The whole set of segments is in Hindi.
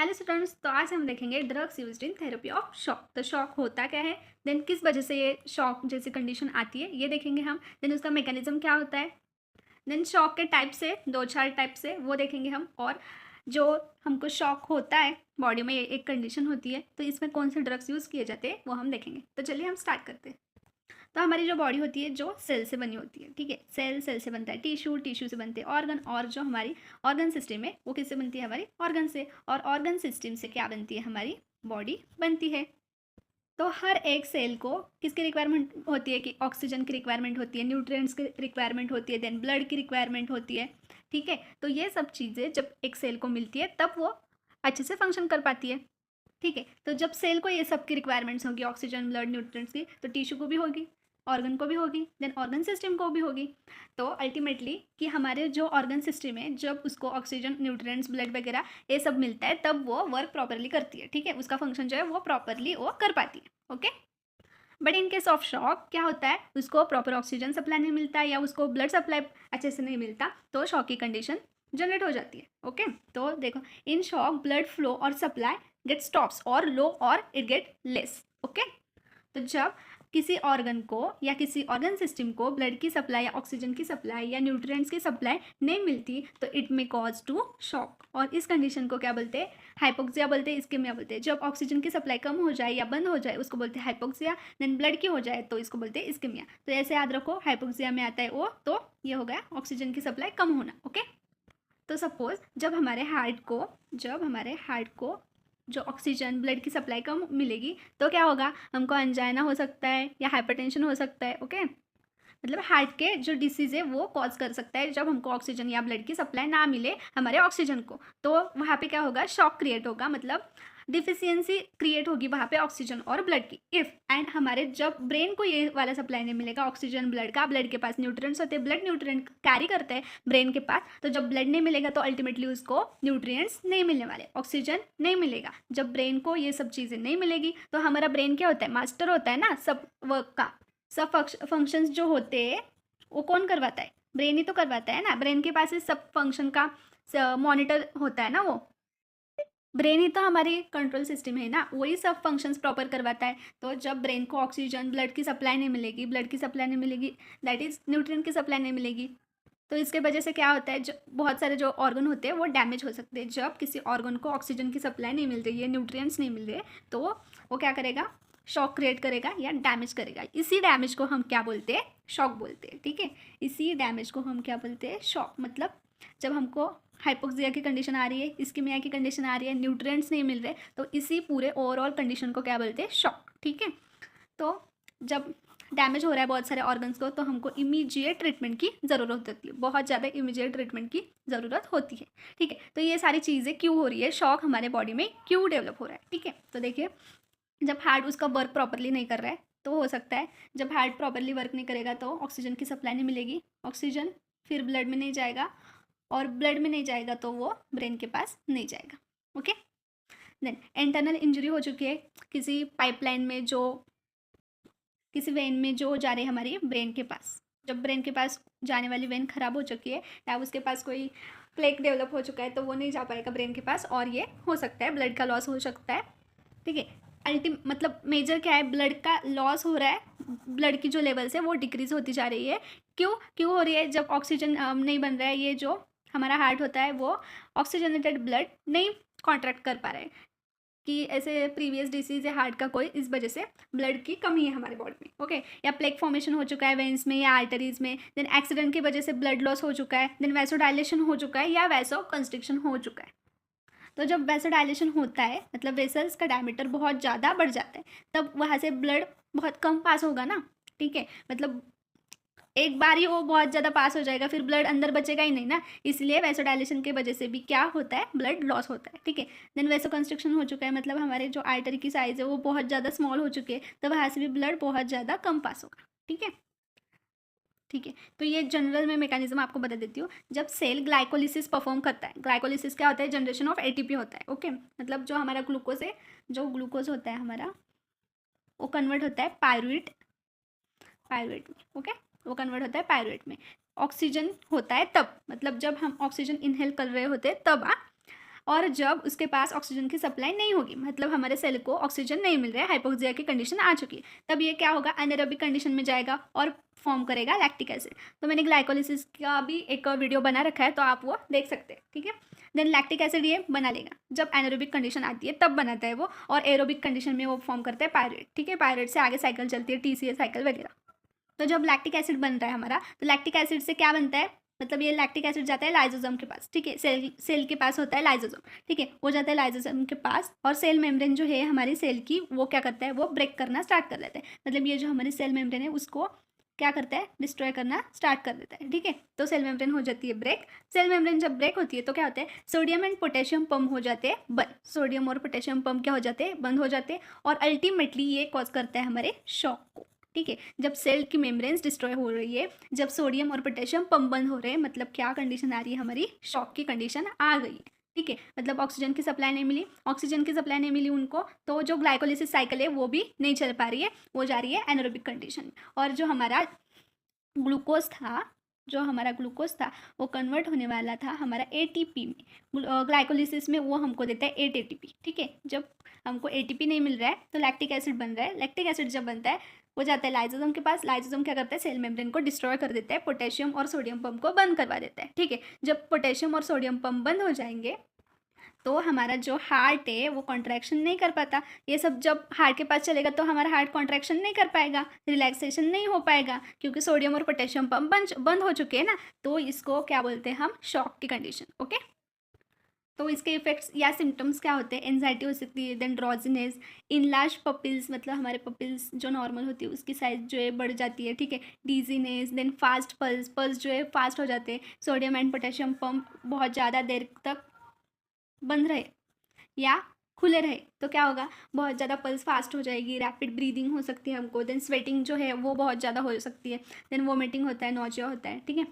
हेलो स्टूडेंट्स, तो आज हम देखेंगे drugs used in therapy of shock. तो शॉक होता क्या है, देन किस वजह से ये शॉक जैसी कंडीशन आती है ये देखेंगे हम। देन उसका मैकेनिज्म क्या होता है, देन शॉक के टाइप से दो चार टाइप से वो देखेंगे हम। और जो हमको शॉक होता है बॉडी में, एक कंडीशन होती है, तो इसमें कौन से ड्रग्स यूज़ किए जाते हैं वो हम देखेंगे। तो चलिए हम स्टार्ट करते हैं। तो हमारी जो बॉडी होती है जो सेल से बनी होती है, ठीक है। सेल सेल से बनता है टिश्यू, टिश्यू से बनते हैं ऑर्गन, और जो हमारी ऑर्गन सिस्टम है वो किससे बनती है, हमारी ऑर्गन से। और ऑर्गन सिस्टम से क्या बनती है, हमारी बॉडी बनती है। तो हर एक सेल को किसकी रिक्वायरमेंट होती है, कि ऑक्सीजन की रिक्वायरमेंट होती है, न्यूट्रिएंट्स की रिक्वायरमेंट होती है, देन ब्लड की रिक्वायरमेंट होती है, ठीक है। तो ये सब चीज़ें जब एक सेल को मिलती है तब वो अच्छे से फंक्शन कर पाती है, ठीक है। तो जब सेल को ये सब की रिक्वायरमेंट्स होगी, ऑक्सीजन, ब्लड, न्यूट्रिएंट्स की, तो टिश्यू को भी होगी, ऑर्गन को भी होगी, देन ऑर्गन सिस्टम को भी होगी। तो अल्टीमेटली कि हमारे जो ऑर्गन सिस्टम है, जब उसको ऑक्सीजन, न्यूट्रिएंट्स, ब्लड वगैरह ये सब मिलता है तब वो वर्क प्रॉपरली करती है, ठीक है। उसका फंक्शन जो है वो प्रॉपरली वो कर पाती है, okay. But in case of shock क्या होता है, उसको प्रॉपर ऑक्सीजन सप्लाई नहीं मिलता या उसको ब्लड सप्लाई अच्छे से नहीं मिलता, तो शॉक की कंडीशन जनरेट हो जाती है, ओके। तो देखो, इन शॉक ब्लड फ्लो और सप्लाई गेट स्टॉप्स और लो और इट गेट लेस, ओके। तो जब किसी ऑर्गन को या किसी ऑर्गन सिस्टम को ब्लड की सप्लाई या ऑक्सीजन की सप्लाई या न्यूट्रिएंट्स की सप्लाई नहीं मिलती, तो it may cause to shock. और इस कंडीशन को क्या बोलते हैं, हाइपोक्सिया बोलते हैं, इस्कीमिया बोलते हैं। जब ऑक्सीजन की सप्लाई कम हो जाए या बंद हो जाए उसको बोलते हैं हाइपोक्सिया, देन ब्लड की हो जाए तो इसको बोलते हैं इस्कीमिया। तो ऐसे याद रखो, हाइपोक्सिया में आता है वो, तो ये हो गया ऑक्सीजन की सप्लाई कम होना, ओके। तो सपोज जब हमारे हार्ट को जो ऑक्सीजन ब्लड की सप्लाई कम मिलेगी तो क्या होगा, हमको अंजाइना हो सकता है या हाइपरटेंशन हो सकता है, ओके। मतलब हार्ट के जो डिसीज़ है वो कॉज कर सकता है जब हमको ऑक्सीजन या ब्लड की सप्लाई ना मिले हमारे ऑक्सीजन को, तो वहाँ पे क्या होगा, शॉक क्रिएट होगा, मतलब डिफिशियंसी क्रिएट होगी वहाँ पे ऑक्सीजन और ब्लड की। इफ़ एंड हमारे जब ब्रेन को ये वाला सप्लाई नहीं मिलेगा ऑक्सीजन ब्लड का, ब्लड के पास न्यूट्रिएंट्स होते हैं, ब्लड न्यूट्रिएंट कैरी करते हैं ब्रेन के पास, तो जब ब्लड नहीं मिलेगा तो अल्टीमेटली उसको न्यूट्रिएंट्स नहीं मिलने वाले, ऑक्सीजन नहीं मिलेगा। जब ब्रेन को ये सब चीज़ें नहीं मिलेगी तो हमारा ब्रेन क्या होता है, मास्टर होता है ना सब वर्क का, सब फंक्शंस जो होते हैं वो कौन करवाता है, ब्रेन ही तो करवाता है ना। ब्रेन के पास ही सब फंक्शन का मॉनिटर होता है ना, वो ब्रेन ही तो हमारी कंट्रोल सिस्टम है ना, वही सब फंक्शंस प्रॉपर करवाता है। तो जब ब्रेन को ऑक्सीजन ब्लड की सप्लाई नहीं मिलेगी, ब्लड की सप्लाई नहीं मिलेगी, दैट इज़ न्यूट्रिएंट की सप्लाई नहीं मिलेगी, तो इसके वजह से क्या होता है, जो बहुत सारे जो ऑर्गन होते हैं वो डैमेज हो सकते हैं। जब किसी ऑर्गन को ऑक्सीजन की सप्लाई नहीं मिल रही है, न्यूट्रिएंट्स नहीं मिल रहे, तो वो क्या करेगा, शॉक क्रिएट करेगा या डैमेज करेगा। इसी डैमेज को हम क्या बोलते हैं, शॉक बोलते हैं, ठीक है। इसी डैमेज को हम क्या बोलते हैं, शॉक। मतलब जब हमको हाइपोक्सिया की कंडीशन आ रही है, इस्कीमिया की कंडीशन आ रही है, न्यूट्रिएंट्स नहीं मिल रहे, तो इसी पूरे ओवरऑल कंडीशन को क्या बोलते हैं, शॉक, ठीक है। तो जब डैमेज हो रहा है बहुत सारे ऑर्गन्स को, तो हमको इमीडिएट ट्रीटमेंट की ज़रूरत होती है, बहुत ज़्यादा इमीडिएट ट्रीटमेंट की ज़रूरत होती है, ठीक है। तो ये सारी चीज़ें क्यों हो रही है, शॉक हमारे बॉडी में क्यों डेवलप हो रहा है, ठीक है। तो देखिए, जब हार्ट उसका वर्क प्रॉपरली नहीं कर रहा है तो हो सकता है, जब हार्ट प्रॉपरली वर्क नहीं करेगा तो ऑक्सीजन की सप्लाई नहीं मिलेगी, ऑक्सीजन फिर ब्लड में नहीं जाएगा, और ब्लड में नहीं जाएगा तो वो ब्रेन के पास नहीं जाएगा, ओके। देन इंटरनल इंजरी हो चुकी है किसी पाइपलाइन में, जो किसी वेन में जो जा रहे हैं हमारी ब्रेन के पास, जब ब्रेन के पास जाने वाली वेन खराब हो चुकी है या उसके पास कोई प्लेक डेवलप हो चुका है तो वो नहीं जा पाएगा ब्रेन के पास, और ये हो सकता है ब्लड का लॉस हो सकता है, ठीक है। मतलब मेजर क्या है, ब्लड का लॉस हो रहा है, ब्लड की जो लेवल्स है वो डिक्रीज होती जा रही है। क्यों क्यों हो रही है, जब ऑक्सीजन नहीं बन रहा है, ये जो हमारा हार्ट होता है वो ऑक्सीजनेटेड ब्लड नहीं कॉन्ट्रैक्ट कर पा रहा है, कि ऐसे प्रीवियस डिसीज है हार्ट का कोई, इस वजह से ब्लड की कमी है हमारे बॉडी में, ओके। या प्लेक फॉर्मेशन हो चुका है वेंस में या आर्टरीज में, देन एक्सीडेंट की वजह से ब्लड लॉस हो चुका है, देन वैसोडाइलेशन हो चुका है या वैसो कंस्ट्रिक्शन हो चुका है। तो जब वैसोडाइलेशन होता है मतलब वेसल्स का डायमीटर बहुत ज़्यादा बढ़ जाता है, तब वहाँ से ब्लड बहुत कम पास होगा ना, ठीक है। मतलब एक बार ही वो बहुत ज़्यादा पास हो जाएगा, फिर ब्लड अंदर बचेगा ही नहीं ना, इसलिए वैसोडाइलेशन की वजह से भी क्या होता है, ब्लड लॉस होता है, ठीक है। देन वैसो कंस्ट्रक्शन हो चुका है, मतलब हमारे जो आर्टरी की साइज़ है वो बहुत ज़्यादा स्मॉल हो चुकी है, तो वहाँ से भी ब्लड बहुत ज़्यादा कम पास होगा, ठीक है। ठीक है, तो ये जनरल में मैकेनिज्म आपको बता देती हूँ। जब सेल ग्लाइकोलिसिस परफॉर्म करता है, ग्लाइकोलिसिस क्या होता है, जनरेशन ऑफ एटीपी होता है, ओके। मतलब जो हमारा ग्लूकोज है, जो ग्लूकोज होता है हमारा, वो कन्वर्ट होता है पायरुवेट में, ओके। वो कन्वर्ट होता है पायरुवेट में। ऑक्सीजन होता है तब, मतलब जब हम ऑक्सीजन इनहेल कर रहे होते हैं तब और जब उसके पास ऑक्सीजन की सप्लाई नहीं होगी, मतलब हमारे सेल को ऑक्सीजन नहीं मिल रहा है, हाइपोक्सिया की कंडीशन आ चुकी है, तब ये क्या होगा, एनारोबिक कंडीशन में जाएगा और फॉर्म करेगा लैक्टिक एसिड। तो मैंने ग्लाइकोलिसिस का भी एक वीडियो बना रखा है, तो आप वो देख सकते हैं, ठीक है। देन लैक्टिक एसिड ये बना लेगा, जब एनारोबिक कंडीशन आती है तब बनाता है वो, और एरोबिक कंडीशन में वो फॉर्म करता है पायरेट, ठीक है। पायरेट से आगे साइकिल चलती है, TCA साइकिल वगैरह। तो जब लैक्टिक एसिड बन रहा है हमारा, तो लैक्टिक एसिड से क्या बनता है, मतलब ये लैक्टिक एसिड जाता है लाइजोसोम के पास, ठीक है। सेल के पास होता है लाइजोसोम, ठीक है, वो जाता है लाइजोसोम के पास, और सेल मेम्ब्रेन जो है हमारी सेल की, वो क्या करता है, वो ब्रेक करना स्टार्ट कर देता है। मतलब ये जो हमारी सेल मेम्ब्रेन है उसको क्या करता है, डिस्ट्रॉय करना स्टार्ट कर देता है, ठीक है। तो सेल मेम्ब्रेन हो जाती है ब्रेक। सेल मेम्ब्रेन जब ब्रेक होती है तो क्या होता है, सोडियम एंड पोटेशियम पंप हो जाते हैं बंद, सोडियम और पोटेशियम पंप क्या हो जाते हैं, बंद हो जाते हैं, और अल्टीमेटली ये कॉज करता है हमारे शॉक को, ठीक है। जब सेल की मेम्ब्रेन्स डिस्ट्रॉय हो रही है, जब सोडियम और पोटेशियम पंप बंद हो रहे हैं, मतलब क्या कंडीशन आ रही है, हमारी शॉक की कंडीशन आ गई है, ठीक है। मतलब ऑक्सीजन की सप्लाई नहीं मिली, ऑक्सीजन की सप्लाई नहीं मिली उनको, तो जो ग्लाइकोलिसिस साइकिल है वो भी नहीं चल पा रही है, वो जा रही है एनारोबिक कंडीशन में। और जो हमारा ग्लूकोज था, जो हमारा ग्लूकोज था वो कन्वर्ट होने वाला था हमारा ATP में, ग्लाइकोलिसिस में वो हमको देता है 8 ATP, ठीक है। जब हमको ATP नहीं मिल रहा है तो लैक्टिक एसिड बन रहा है, लैक्टिक एसिड जब बनता है वो जाता है लाइजोसोम के पास, लाइजोसोम क्या करता है, सेल मेम्ब्रेन को डिस्ट्रॉय कर देता है, पोटेशियम और सोडियम पंप को बंद करवा देता है, ठीक है। जब पोटेशियम और सोडियम पंप बंद हो जाएंगे तो हमारा जो हार्ट है वो कॉन्ट्रैक्शन नहीं कर पाता। ये सब जब हार्ट के पास चलेगा तो हमारा हार्ट कॉन्ट्रैक्शन नहीं कर पाएगा, रिलैक्सेशन नहीं हो पाएगा, क्योंकि सोडियम और पोटेशियम पंप बंद हो चुके हैं ना। तो इसको क्या बोलते हैं हम, शॉक की कंडीशन, ओके। तो इसके इफेक्ट्स या सिम्टम्स क्या होते हैं, एंजाइटी हो सकती है, देन ड्रॉजीनेस, इनलार्ज पपिल्स, मतलब हमारे पपिल्स जो नॉर्मल होती है उसकी साइज जो है बढ़ जाती है, ठीक है, डीजीनेस, देन फास्ट पल्स, पल्स जो है फास्ट हो जाते हैं, सोडियम एंड पोटेशियम पंप बहुत ज़्यादा देर तक बंद रहे या खुले रहे तो क्या होगा, बहुत ज़्यादा पल्स फास्ट हो जाएगी, रैपिड ब्रीदिंग हो सकती है हमको, देन स्वेटिंग जो है वो बहुत ज़्यादा हो सकती है, देन वोमिटिंग होता है, नोजिया होता है, ठीक है।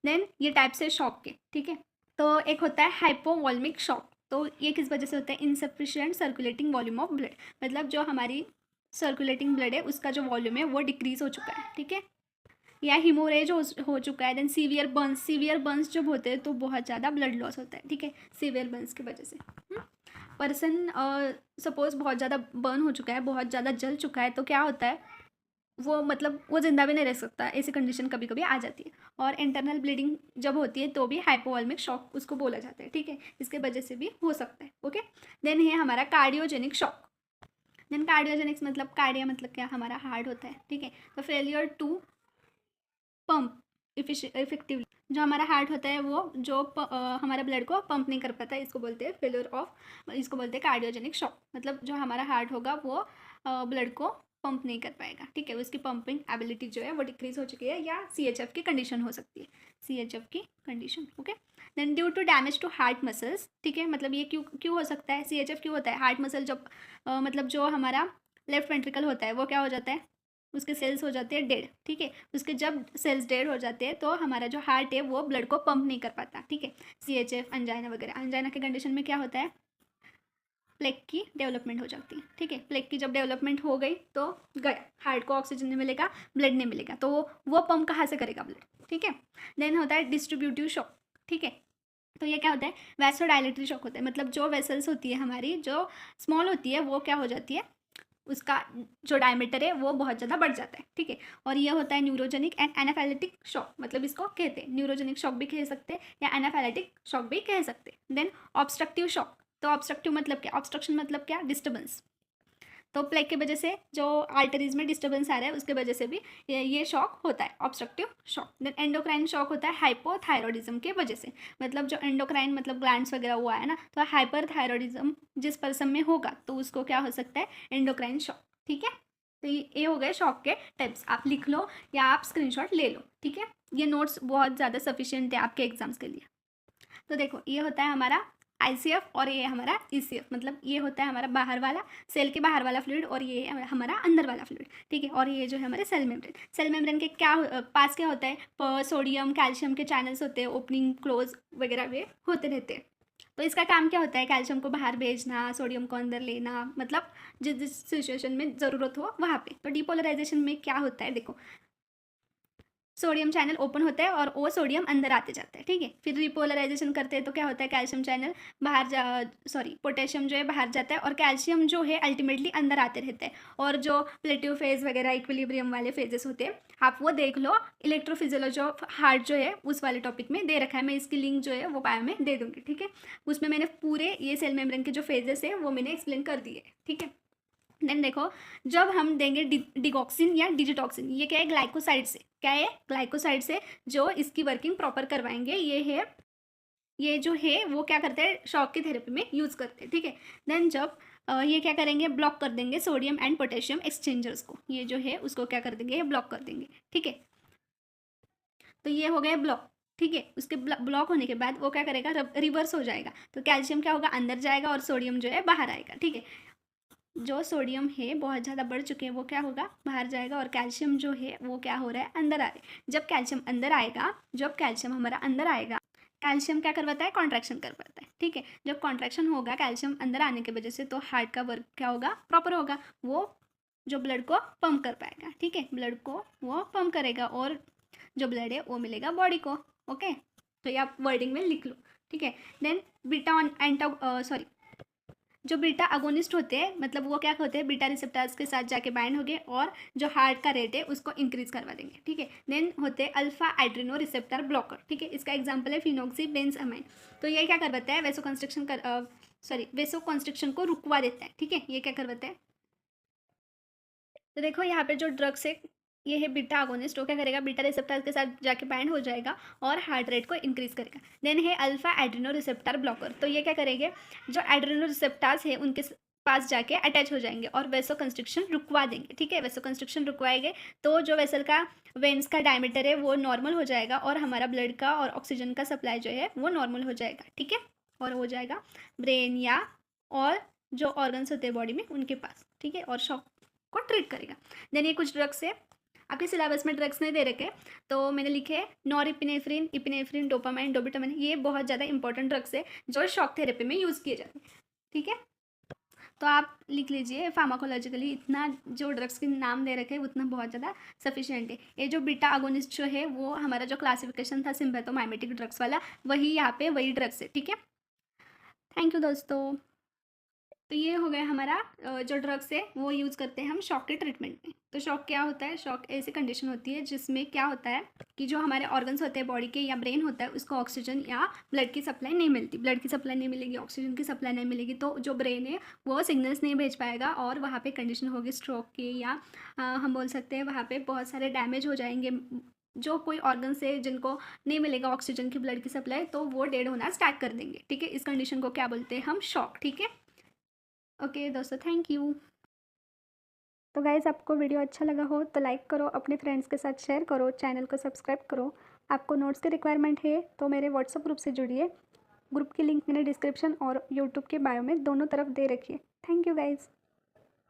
देन ये टाइप्स है शॉक के, ठीक है। तो एक होता है हाइपोवॉल्मिक शॉक, तो ये किस वजह से होता है, insufficient circulating volume of blood, मतलब जो हमारी सर्कुलेटिंग ब्लड है उसका जो वॉल्यूम है वो डिक्रीज हो चुका है, ठीक है, या हिमोरेज हो चुका है। देन सीवियर बर्न्स जब होते हैं तो बहुत ज़्यादा ब्लड लॉस होता है, ठीक है, सीवियर बर्न्स की वजह से। पर्सन सपोज बहुत ज़्यादा बर्न हो चुका है, बहुत ज़्यादा जल चुका है, तो क्या होता है, वो मतलब वो जिंदा भी नहीं रह सकता, ऐसी कंडीशन कभी कभी आ जाती है। और इंटरनल ब्लीडिंग जब होती है तो भी हाइपोवॉल्मिक शॉक उसको बोला जाता है, ठीक है, इसके वजह से भी हो सकता है, ओके। देन है हमारा कार्डियोजेनिक शॉक। देन कार्डियोजेनिक्स मतलब, कार्डिया मतलब क्या, हमारा हार्ट होता है, ठीक है। तो फेलियर टू पंप इफेक्टिवली, जो हमारा हार्ट होता है वो जो हमारा ब्लड को पंप नहीं कर पाता, इसको बोलते हैं फेलियर ऑफ, इसको बोलते हैं कार्डियोजेनिक शॉक। मतलब जो हमारा हार्ट होगा वो ब्लड को पंप नहीं कर पाएगा, ठीक है, उसकी पंपिंग एबिलिटी जो है वो डिक्रीज हो चुकी है, या CHF की कंडीशन हो सकती है, CHF की condition, okay. Then due to damage to heart muscles, ठीक है, मतलब ये क्यों क्यों हो सकता है, CHF क्यों होता है, हार्ट मसल जब मतलब जो हमारा लेफ्ट वेंट्रिकल होता है वो क्या हो जाता है, उसके सेल्स हो जाते हैं डेड, ठीक है, उसके जब सेल्स डेड हो जाते हैं तो हमारा जो हार्ट है वो ब्लड को पंप नहीं कर पाता, ठीक है। CHF, अंजाइना वगैरह, अंजाइना के कंडीशन में क्या होता है, प्लेग की डेवलपमेंट हो जाती है, ठीक है। प्लेग की जब डेवलपमेंट हो गई तो गया, हार्ट को ऑक्सीजन नहीं मिलेगा, ब्लड नहीं मिलेगा, तो वो पंप कहाँ से करेगा, ब्लड, ठीक है। देन होता है डिस्ट्रीब्यूटिव शॉक, ठीक है। तो ये क्या होता है, वैसोडाइलेटरी शॉक होता है, मतलब जो वेसल्स होती है हमारी जो स्मॉल होती है वो क्या हो जाती है, उसका जो डायमीटर है वो बहुत ज़्यादा बढ़ जाता है, ठीक है। और ये होता है न्यूरोजेनिक एंड एनाफाइलेटिक शॉक, मतलब इसको कहते हैं न्यूरोजेनिक शॉक भी कह सकते हैं या एनाफाइलेटिक शॉक भी कह सकते हैं। देन ऑब्स्ट्रक्टिव शॉक, तो ऑब्स्ट्रक्टिव मतलब क्या, ऑब्स्ट्रक्शन मतलब क्या, डिस्टर्बेंस, तो प्लेग की वजह से जो आर्टरीज में डिस्टर्बेंस आ रहा है उसके वजह से भी ये शॉक होता है, obstructive shock. Then endocrine shock होता है हाइपोथायरॉयडिज्म के वजह से, मतलब जो एंडोक्राइन मतलब ग्लैंड्स वगैरह हुआ है ना, तो हाइपरथायरॉयडिज्म जिस पर्सन में होगा तो उसको क्या हो सकता है, एंडोक्राइन शॉक, ठीक है। तो ये हो गए शॉक के टाइप्स, आप लिख लो या आप स्क्रीनशॉट ले लो, ठीक है, ये नोट्स बहुत ज़्यादा सफिशिएंट है आपके एग्जाम्स के लिए। तो देखो ये होता है हमारा ICF और ये हमारा ECF, मतलब ये होता है हमारा बाहर वाला, सेल के बाहर वाला फ्लूइड, और ये हमारा अंदर वाला फ्लूइड, ठीक है। और ये जो है हमारे सेल मेम्ब्रेन के क्या पास क्या होता है, सोडियम कैल्शियम के चैनल्स होते हैं, ओपनिंग क्लोज वगैरह वे होते रहते हैं। तो इसका काम क्या होता है, कैल्शियम को बाहर भेजना, सोडियम को अंदर लेना, मतलब जिस जिस सिचुएशन में ज़रूरत हो वहाँ पे। तो डिपोलराइजेशन में क्या होता है, देखो सोडियम चैनल ओपन होता है और वो सोडियम अंदर आते जाता है, ठीक है। फिर रिपोलराइजेशन करते हैं तो क्या होता है, कैल्शियम चैनल पोटेशियम जो है बाहर जाता है और कैल्शियम जो है अल्टीमेटली अंदर आते रहते हैं। और जो प्लेटिव फेज वगैरह इक्विलिब्रियम वाले फेजेस होते हैं आप वो देख लो, इलेक्ट्रोफिजियोलॉजी ऑफ हार्ट जो है उस वाले टॉपिक में दे रखा है, मैं इसकी लिंक जो है वो बायो में दे दूँगी, ठीक है। उसमें मैंने पूरे ये सेल मेम्ब्रेन के जो फेजेस है वो मैंने एक्सप्लेन कर दिए, ठीक है। देन देखो, जब हम देंगे डिगॉक्सिन या डिजिटॉक्सिन, ये क्या है, ग्लाइकोसाइड से, क्या है, ग्लाइकोसाइड से जो इसकी वर्किंग प्रॉपर करवाएंगे, ये जो है वो क्या करते हैं, शॉक की थेरेपी में यूज़ करते हैं, ठीक है। देन जब ये क्या करेंगे, ब्लॉक कर देंगे सोडियम एंड पोटेशियम एक्सचेंजर्स को, ये जो है उसको क्या कर देंगे, ब्लॉक कर देंगे, ठीक है। तो ये हो गया ब्लॉक, ठीक है। उसके ब्लॉक होने के बाद वो क्या करेगा, रिवर्स हो जाएगा, तो कैल्शियम क्या होगा, अंदर जाएगा और सोडियम जो है बाहर आएगा, ठीक है। जो सोडियम है बहुत ज़्यादा बढ़ चुके हैं वो क्या होगा, बाहर जाएगा और कैल्शियम जो है वो क्या हो रहा है, अंदर आ रहा है। जब कैल्शियम अंदर आएगा, जब कैल्शियम हमारा अंदर आएगा, कैल्शियम क्या करवाता है, कॉन्ट्रैक्शन करवाता है, ठीक है। जब कॉन्ट्रैक्शन होगा कैल्शियम अंदर आने की वजह से, तो हार्ट का वर्क क्या होगा, प्रॉपर होगा, वो जो ब्लड को पंप कर पाएगा, ठीक है, ब्लड को वो पंप करेगा और जो ब्लड है वो मिलेगा बॉडी को, ओके। तो ये आप वर्डिंग में लिख लो, ठीक है। देन बीटा जो बीटा अगोनिस्ट होते हैं, मतलब वो क्या होते हैं, बीटा रिसेप्टर्स के साथ जाके बाइंड हो गए और जो हार्ट का रेट है उसको इंक्रीज करवा देंगे, ठीक है। देन होते हैं अल्फा एड्रिनो रिसेप्टर ब्लॉकर, ठीक है। इसका एग्जांपल है फिनोक्सी बेंजामाइन। तो ये क्या करवाता है, वेसो कंस्ट्रक्शन को रुकवा देता है, ठीक है। ये क्या करवाता है, तो देखो यहाँ पे जो ड्रग्स है, ये है बीटा अगोनिस्ट, वो क्या करेगा, बीटा रिसेप्टर के साथ जाके बाइंड हो जाएगा और हार्ट रेट को इंक्रीज करेगा। देन है अल्फा एड्रिनो रिसेप्टर ब्लॉकर, तो ये क्या करेंगे, जो एड्रिनो रिसेप्टर्स है उनके पास जाके अटैच हो जाएंगे और वेसो कंस्ट्रक्शन रुकवा देंगे, ठीक है। वेसो कंस्ट्रक्शन रुकवाएंगे तो जो वेसल का वेन्स का डायमीटर है वो नॉर्मल हो जाएगा और हमारा ब्लड का और ऑक्सीजन का सप्लाई जो है वो नॉर्मल हो जाएगा, ठीक है। और हो जाएगा ब्रेन या और जो ऑर्गन्स होते हैं बॉडी में उनके पास, ठीक है, और शॉक को ट्रीट करेगा। देन ये कुछ ड्रग्स है, आपके सिलेबस में ड्रग्स नहीं दे रखे तो मैंने लिखे हैं नॉरएपिनेफ्रिन, इपिनेफ्रिन, डोपामाइन, डोबिटामाइन, ये बहुत ज़्यादा इंपॉर्टेंट ड्रग्स है जो शॉक थेरेपी में यूज़ किए जाते हैं, ठीक है। तो आप लिख लीजिए, फार्माकोलॉजिकली इतना जो ड्रग्स के नाम दे रखे हैं उतना बहुत ज़्यादा सफिशिएंट है। ये जो बीटा अगोनिस्ट जो है वो हमारा जो क्लासिफिकेशन था सिम्पैथोमाइमेटिक ड्रग्स वाला, वही यहाँ पे वही ड्रग्स है, ठीक है। थैंक यू दोस्तों। तो ये हो गया हमारा जो ड्रग्स है वो यूज़ करते हैं हम शॉक के ट्रीटमेंट में। तो शॉक क्या होता है, शॉक ऐसी कंडीशन होती है जिसमें क्या होता है कि जो हमारे ऑर्गन्स होते हैं बॉडी के या ब्रेन होता है उसको ऑक्सीजन या ब्लड की सप्लाई नहीं मिलती, ब्लड की सप्लाई नहीं मिलेगी, ऑक्सीजन की सप्लाई नहीं मिलेगी, तो जो ब्रेन है वो सिग्नल्स नहीं भेज पाएगा और वहाँ पर कंडीशन होगी स्ट्रोक की, या हम बोल सकते हैं वहाँ पर बहुत सारे डैमेज हो जाएंगे। जो कोई ऑर्गन से जिनको नहीं मिलेगा ऑक्सीजन की ब्लड की सप्लाई, तो वो डेड होना स्टार्ट कर देंगे, ठीक है। इस कंडीशन को क्या बोलते हैं हम, शॉक, ठीक है। ओके दोस्तों, थैंक यू। तो गाइज़ आपको वीडियो अच्छा लगा हो तो लाइक करो, अपने फ्रेंड्स के साथ शेयर करो, चैनल को सब्सक्राइब करो। आपको नोट्स की रिक्वायरमेंट है तो मेरे व्हाट्सएप ग्रुप से जुड़िए। ग्रुप की लिंक मैंने डिस्क्रिप्शन और यूट्यूब के बायो में दोनों तरफ दे रखी है। Thank you guys.